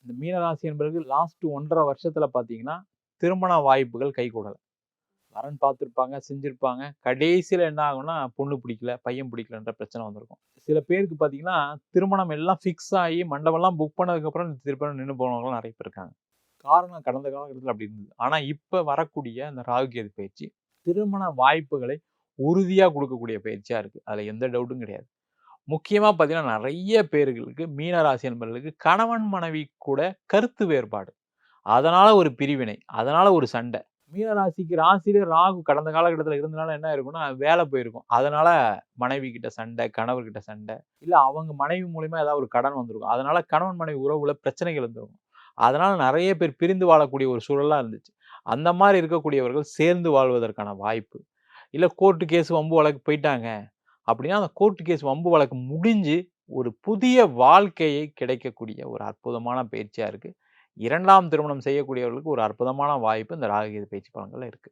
இந்த மீனராசி என்பவர்கள் லாஸ்ட் 1½ வருஷத்துல பார்த்தீங்கன்னா, திருமண வாய்ப்புகள் கைகூடல. வரன் பார்த்திருப்பாங்க, செஞ்சிருப்பாங்க. கடைசியில என்ன ஆகும்னா, பொண்ணு பிடிக்கல, பையன் பிடிக்கலன்ற பிரச்சனை வந்திருக்கும். சில பேருக்கு பார்த்தீங்கன்னா, திருமணம் எல்லாம் ஃபிக்ஸ் ஆயி மண்டபம்லாம் புக் பண்ணதுக்கப்புறம் திருமணம் நின்னு போனவங்கலாம் நெறைய பேர் இருக்காங்க. காரணம் கடந்த காலகட்டத்தில அப்படி இருந்தது. ஆனா இப்ப வரக்கூடிய இந்த ராகு கேது பயிற்சி, திருமண வாய்ப்புகளை உறுதியா குடுக்கக்கூடிய பயிற்சியா இருக்கு. அதுல எந்த டவுட்டும் கிடையாது. முக்கியமா பார்த்தீங்கன்னா, நெறைய பேர்களுக்கு மீன ராசி என்பவர்களுக்கு கணவன், மனைவி கூட கருத்து வேறுபாடு. அதனால ஒரு பிரிவினை. அதனால ஒரு சண்டை. மீன ராசிக்கு ராசியிலே ராகு கடந்த காலகட்டத்தில இருந்தனால என்ன ஆயிருக்கும்னா, வேலை போயிருக்கும். அதனால மனைவி கிட்ட சண்டை, கணவர்கிட்ட சண்டை. இல்ல அவங்க மனைவி மூலியமா ஏதாவது ஒரு கடன் வந்திருக்கும். அதனால கணவன், மனைவி உறவுல பிரச்சனைகள் இருந்திருக்கும். அதனால நெறைய பேர் பிரிந்து வாழக்கூடிய ஒரு சூழல்லாம் இருந்துச்சு. அந்த மாரி இருக்கக்கூடியவர்கள் சேர்ந்து வாழ்வதற்கான வாய்ப்பு. இல்ல கோர்ட் கேஸ், வம்பு வழக்கு போயிட்டாங்க. அப்படின்னா, அந்த கோர்ட் கேஸ், வம்பு வழக்கு முடிஞ்சு, ஒரு புதிய வாழ்க்கையை கிடைக்கக்கூடிய ஒரு அற்புதமான பயிற்சியா இருக்கு. 2ஆம் திருமணம் செய்யக்கூடியவர்களுக்கு ஒரு அற்புதமான வாய்ப்பு இந்த ராகு கேது பயிற்சி பலன்கள்ல இருக்கு.